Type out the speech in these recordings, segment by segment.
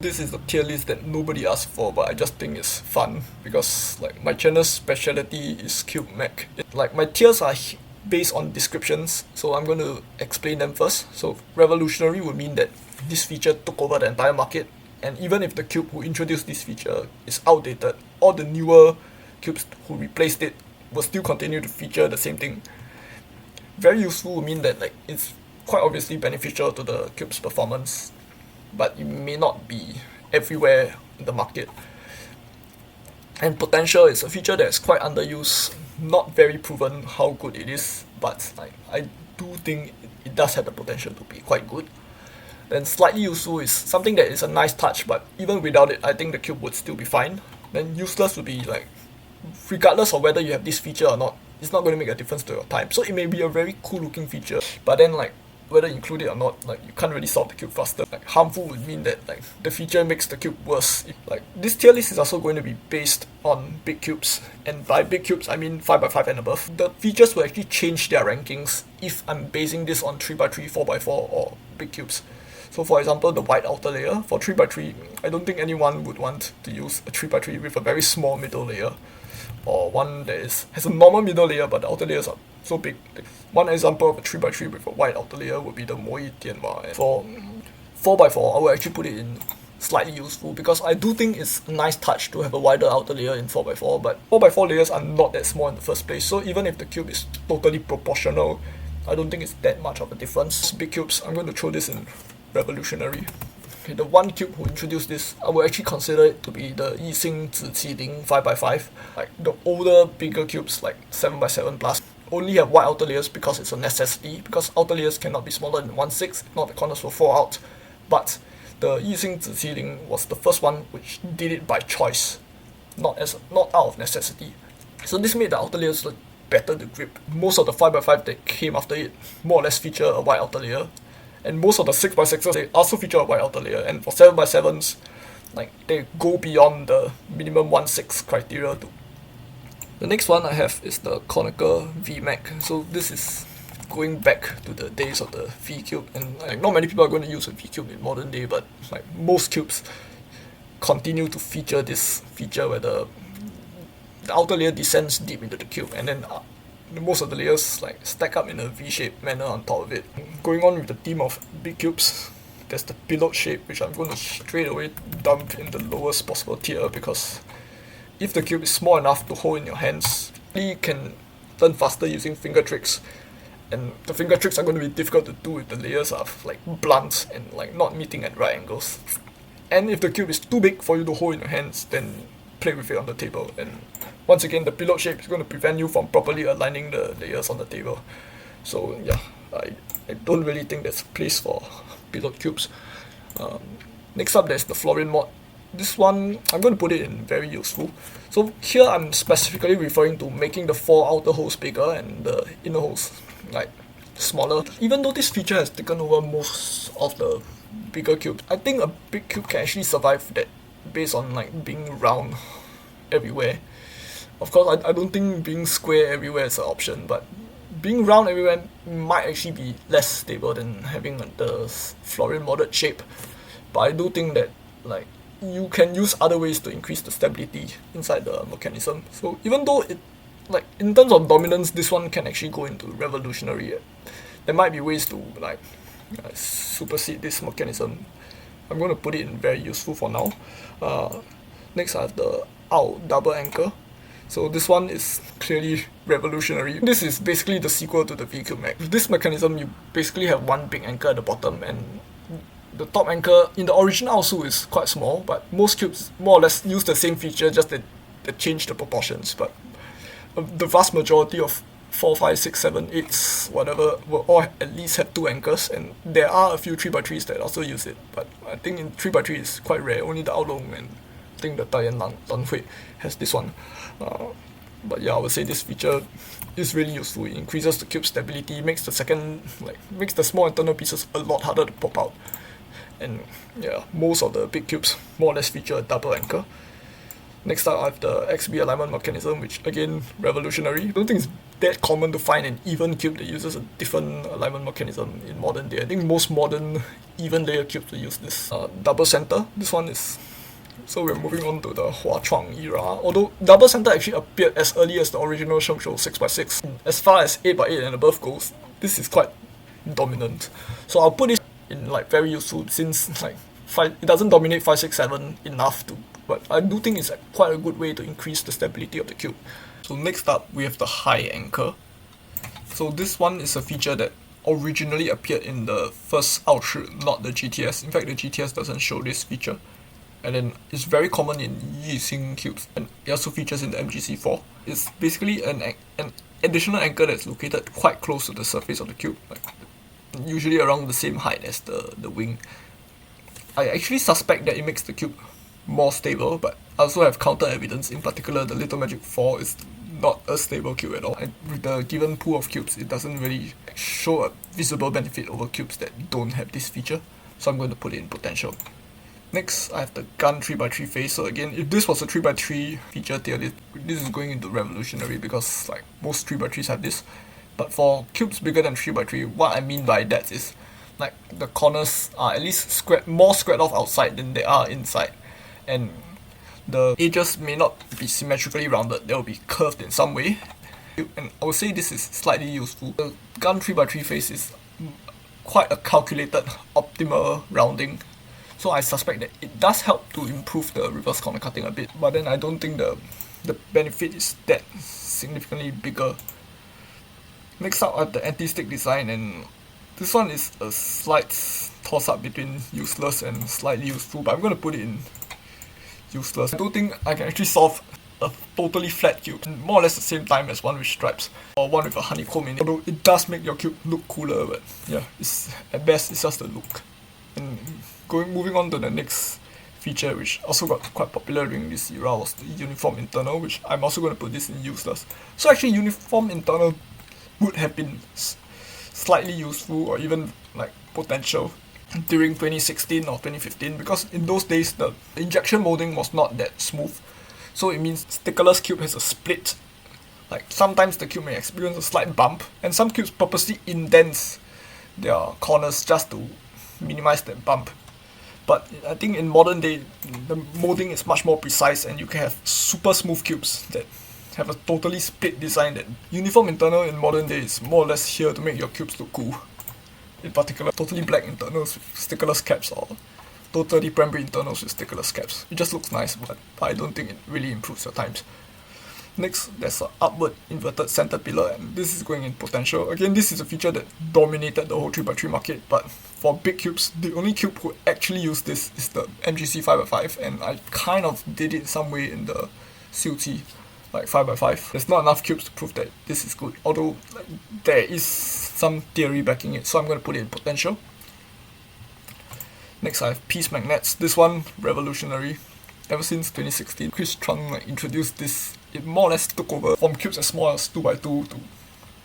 This is a tier list that nobody asked for, but I just think it's fun because like my channel's specialty is cube mech. Like my tiers are based on descriptions, so I'm going to explain them first. So revolutionary would mean that this feature took over the entire market, and even if the cube who introduced this feature is outdated, all the newer cubes who replaced it will still continue to feature the same thing. Very useful would mean that like it's quite obviously beneficial to the cube's performance, but it may not be everywhere in the market. And potential is a feature that is quite underused, not very proven how good it is, but I do think it does have the potential to be quite good. Then slightly useful is something that is a nice touch, but even without it, I think the cube would still be fine. Then useless would be like, regardless of whether you have this feature or not, it's not going to make a difference to your time. So it may be a very cool looking feature, but then like whether you include it or not, like you can't really solve the cube faster. Like harmful would mean that like the feature makes the cube worse. Like this tier list is also going to be based on big cubes, and by big cubes I mean 5x5 and above. The features will actually change their rankings if I'm basing this on 3x3, 4x4 or big cubes. So for example, the white outer layer for 3x3, I don't think anyone would want to use a 3x3 with a very small middle layer, or one that has a normal middle layer but the outer layers are so big. One example of a 3x3 with a wide outer layer would be the Moi Tianma. And for 4x4, I will actually put it in slightly useful because I do think it's a nice touch to have a wider outer layer in 4x4, but 4x4 layers are not that small in the first place, so even if the cube is totally proportional, I don't think it's that much of a difference. Big cubes, I'm going to throw this in revolutionary. Okay, the one cube who introduced this, I will actually consider it to be the Yuxin GT 5x5. Like the older, bigger cubes like 7x7 plus only have wide outer layers because it's a necessity, because outer layers cannot be smaller than 1/6, if not the corners will fall out. But the Yuxin GT was the first one which did it by choice, not out of necessity. So this made the outer layers look better to grip. Most of the 5x5 that came after it more or less feature a wide outer layer, and most of the 6x6s they also feature a wide outer layer, and for 7x7s like they go beyond the minimum 1/6 criteria too. The next one I have is the conical VMAC. So this is going back to the days of the V cube, and like not many people are going to use a V cube in modern day, but like most cubes continue to feature this feature where the outer layer descends deep into the cube, and then most of the layers like stack up in a V-shaped manner on top of it. Going on with the theme of big cubes, there's the pillow shape, which I'm going to straight away dump in the lowest possible tier, because if the cube is small enough to hold in your hands, you can turn faster using finger tricks, and the finger tricks are going to be difficult to do if the layers are like blunt and like not meeting at right angles. And if the cube is too big for you to hold in your hands, then play with it on the table, and once again the pillow shape is going to prevent you from properly aligning the layers on the table. So yeah, I don't really think there's a place for pillow cubes. Next up there's the Florian mod. This one, I'm going to put it in very useful. So here I'm specifically referring to making the 4 outer holes bigger and the inner holes like smaller. Even though this feature has taken over most of the bigger cubes, I think a big cube can actually survive that based on like being round everywhere. Of course, I don't think being square everywhere is an option, but being round everywhere might actually be less stable than having the Florian modded shape. But I do think that like you can use other ways to increase the stability inside the mechanism. So even though it, like in terms of dominance, this one can actually go into revolutionary, there might be ways to like supersede this mechanism. I'm going to put it in very useful for now. Next I have the out double anchor. So this one is clearly revolutionary. This is basically the sequel to the V-Cube Mech. With this mechanism, you basically have one big anchor at the bottom, and the top anchor in the original also is quite small, but most cubes more or less use the same feature, just that they change the proportions. But the vast majority of 4, 5, 6, 7, 8s, whatever, will all at least have 2 anchors, and there are a few 3x3s that also use it, but I think in 3x3 is quite rare. Only the Aolong and I think the Dayan Shengshou has this one. But yeah, I would say this feature is really useful. It increases the cube stability, makes the small internal pieces a lot harder to pop out. And yeah, most of the big cubes more or less feature a double anchor. Next up I have the XB alignment mechanism, which again, revolutionary. I don't think it's that common to find an even cube that uses a different alignment mechanism in modern day. I think most modern even layer cubes will use this double center. This one is. So we're moving on to the Hua Chuang era. Although double center actually appeared as early as the original Shengshou 6x6. As far as 8x8 and above goes, this is quite dominant. So I'll put this in like very useful since like it doesn't dominate 5, 6, 7 enough to. But I do think it's quite a good way to increase the stability of the cube. So next up we have the high anchor. So this one is a feature that originally appeared in the first Ultra, not the GTS. In fact, the GTS doesn't show this feature. And then it's very common in Yuxin cubes, and it also features in the MGC4. It's basically an additional anchor that's located quite close to the surface of the cube, like usually around the same height as the wing. I actually suspect that it makes the cube more stable, but I also have counter evidence. In particular, the Little Magic 4 is not a stable cube at all. And with the given pool of cubes, it doesn't really show a visible benefit over cubes that don't have this feature. So I'm going to put it in potential. Next, I have the gun 3x3 phase. So again, if this was a 3x3 feature tier, this is going into revolutionary because like most 3x3s have this. But for cubes bigger than 3x3, what I mean by that is like the corners are at least more squared off outside than they are inside. And the edges may not be symmetrically rounded, they will be curved in some way. And I would say this is slightly useful. The gun 3x3 phase is quite a calculated optimal rounding. So I suspect that it does help to improve the reverse corner cutting a bit, but then I don't think the benefit is that significantly bigger. Next up, I have the anti-stick design, and this one is a slight toss-up between useless and slightly useful, but I'm going to put it in useless. I don't think I can actually solve a totally flat cube in more or less the same time as one with stripes or one with a honeycomb in it. Although it does make your cube look cooler, but yeah, at best it's just a look. And moving on to the next feature, which also got quite popular during this era, was the uniform internal, which I'm also going to put this in useless. So actually uniform internal would have been slightly useful or even like potential during 2016 or 2015, because in those days the injection molding was not that smooth. So it means stickerless cube has a split. Like sometimes the cube may experience a slight bump, and some cubes purposely indents their corners just to minimize that bump. But I think in modern day, the molding is much more precise, and you can have super smooth cubes that have a totally split design. That uniform internal in modern day is more or less here to make your cubes look cool. In particular, totally black internals with stickerless caps, or totally primary internals with stickerless caps. It just looks nice, but I don't think it really improves your times. Next, there's an upward inverted center pillar, and this is going in potential. Again, this is a feature that dominated the whole 3x3 market, but for big cubes, the only cube who actually used this is the MGC 5x5, and I kind of did it some way in the Xiuqi, like 5x5. There's not enough cubes to prove that this is good, although like, there is some theory backing it, so I'm going to put it in potential. Next, I have piece magnets. This one, revolutionary. Ever since 2016, Chris Chung introduced this. It more or less took over from cubes as small as 2x2 to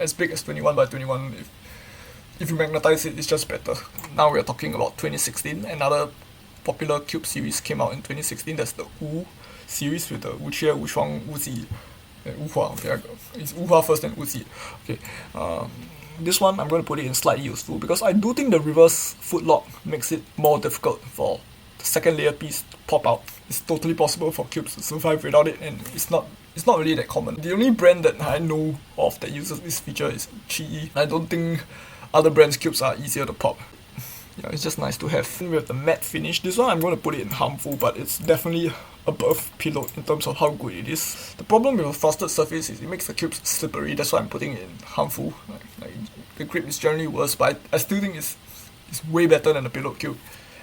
as big as 21x21. If you magnetize it, it's just better. Now we're talking about 2016. Another popular cube series came out in 2016. That's the Wu series with the Wuqie, Wushuang, Wuzi, and Wuhua. Okay, it's Wuhua first and Wuzi. Okay, this one I'm going to put it in slightly useful because I do think the reverse footlock makes it more difficult for the second layer piece to pop out. It's totally possible for cubes to survive without it, and it's not really that common. The only brand that I know of that uses this feature is Xiuqi. I don't think other brands' cubes are easier to pop. Yeah, it's just nice to have. We have the matte finish. This one I'm going to put it in harmful, but it's definitely above pillow in terms of how good it is. The problem with a frosted surface is it makes the cubes slippery. That's why I'm putting it in harmful. Like the grip is generally worse, but I still think it's way better than the pillow cube.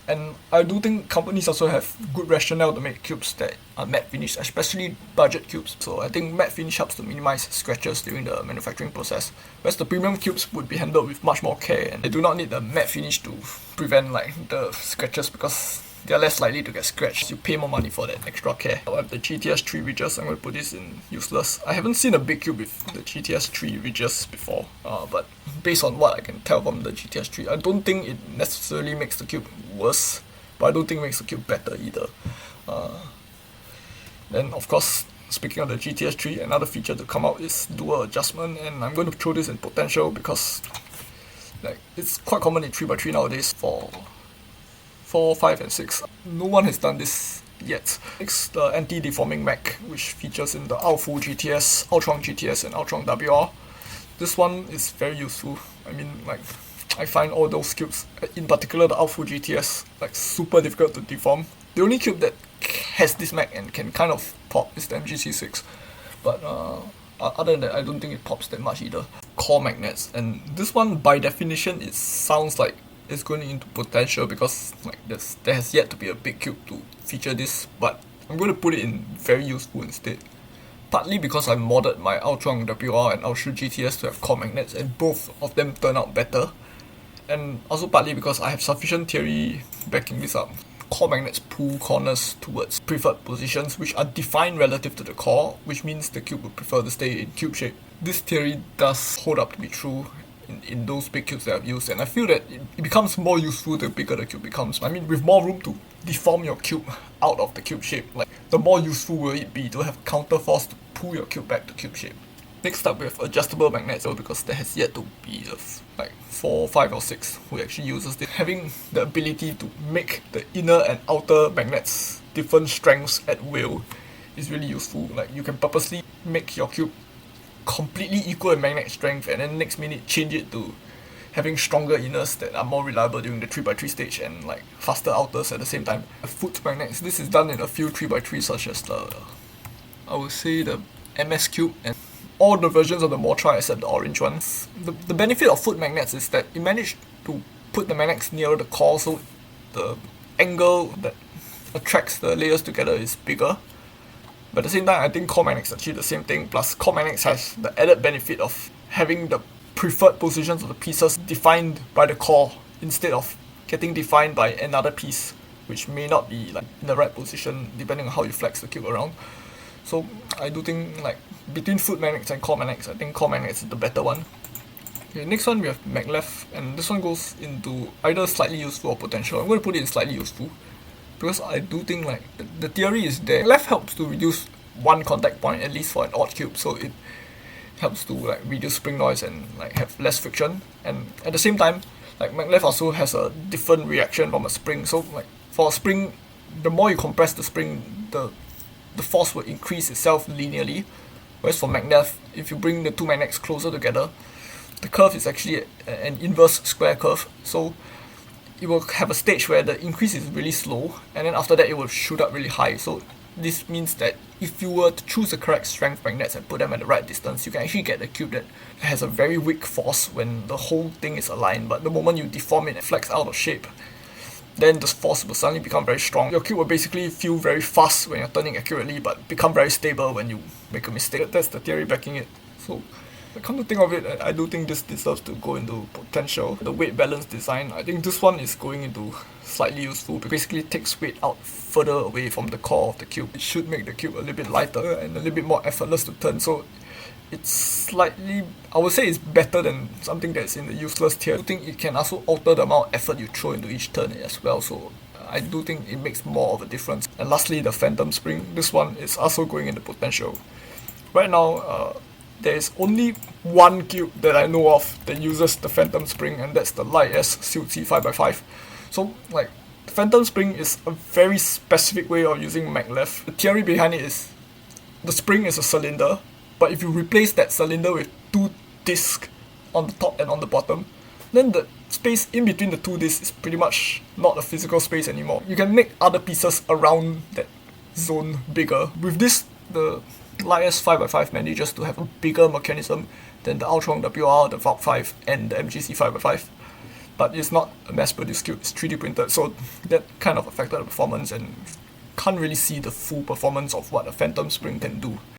And I do think companies also have good rationale to make cubes that are matte finish, especially budget cubes. So I think matte finish helps to minimize scratches during the manufacturing process, whereas the premium cubes would be handled with much more care, and they do not need the matte finish to prevent like the scratches because they are less likely to get scratched. You pay more money for that extra care. I have the GTS 3 ridges. I'm going to put this in useless. I haven't seen a big cube with the GTS 3 ridges before, but based on what I can tell from the GTS 3, I don't think it necessarily makes the cube worse, but I don't think it makes the cube better either. Then of course, speaking of the GTS 3, another feature to come out is dual adjustment, and I'm going to throw this in potential because like it's quite common in 3x3 nowadays for 4, 5, and 6. No one has done this yet. Next, the anti-deforming mag, which features in the Alfu GTS, Ultron GTS, and Ultron WR. This one is very useful. I mean, like, I find all those cubes, in particular the Alfu GTS, like super difficult to deform. The only cube that has this mag and can kind of pop is the MGC6, but other than that, I don't think it pops that much either. Core magnets, and this one by definition it sounds like it's going into potential because like there has yet to be a big cube to feature this, but I'm going to put it in very useful instead. Partly because I modded my Ultron WR and Ultra GTS to have core magnets, and both of them turn out better. And also partly because I have sufficient theory backing this up. Core magnets pull corners towards preferred positions which are defined relative to the core, which means the cube would prefer to stay in cube shape. This theory does hold up to be true in those big cubes that I've used, and I feel that it becomes more useful the bigger the cube becomes. I mean, with more room to deform your cube out of the cube shape, like the more useful will it be to have counter force to pull your cube back to cube shape. Next up we have adjustable magnets, because there has yet to be like 4, 5 or 6 who actually uses this. Having the ability to make the inner and outer magnets different strengths at will is really useful. Like you can purposely make your cube completely equal in magnet strength and then next minute change it to having stronger inners that are more reliable during the 3x3 stage and like faster outers at the same time. Foot magnets, this is done in a few 3x3 such as I would say the MS Cube and all the versions of the Motra except the orange ones. The benefit of foot magnets is that it managed to put the magnets nearer the core, so the angle that attracts the layers together is bigger. But at the same time, I think core magnets achieve the same thing, plus core magnets has the added benefit of having the preferred positions of the pieces defined by the core instead of getting defined by another piece, which may not be like in the right position depending on how you flex the cube around. So I do think like between foot magnets and core magnets, I think core magnets is the better one. Okay, next one we have maglev, and this one goes into either slightly useful or potential. I'm going to put it in slightly useful because I do think like the theory is there. Maglev helps to reduce one contact point at least for an odd cube, so it helps to like reduce spring noise and like have less friction. And at the same time, like maglev also has a different reaction from a spring. So like for a spring, the more you compress the spring, the force will increase itself linearly. Whereas for maglev, if you bring the two magnets closer together, the curve is actually an inverse square curve. So it will have a stage where the increase is really slow, and then after that it will shoot up really high. So this means that if you were to choose the correct strength magnets and put them at the right distance, you can actually get a cube that has a very weak force when the whole thing is aligned, but the moment you deform it and flex out of shape, then the force will suddenly become very strong. Your cube will basically feel very fast when you're turning accurately, but become very stable when you make a mistake. That's the theory backing it. So come to think of it, I do think this deserves to go into potential. The weight balance design, I think this one is going into slightly useful. It basically takes weight out further away from the core of the cube. It should make the cube a little bit lighter and a little bit more effortless to turn. So it's slightly, I would say it's better than something that's in the useless tier. I do think it can also alter the amount of effort you throw into each turn as well. So I do think it makes more of a difference. And lastly, the phantom spring. This one is also going into potential. Right now, there is only one cube that I know of that uses the phantom spring, and that's the Light S Xiuqi 5x5. So like, phantom spring is a very specific way of using maglev. The theory behind it is the spring is a cylinder, but if you replace that cylinder with two discs on the top and on the bottom, then the space in between the two discs is pretty much not a physical space anymore. You can make other pieces around that zone bigger. With this, the Light S 5x5 manages to have a bigger mechanism than the Ultron WR, the Valk 5 and the MGC 5x5. But it's not a mass-produced cube, it's 3D printed, so that kind of affected the performance and can't really see the full performance of what a phantom spring can do.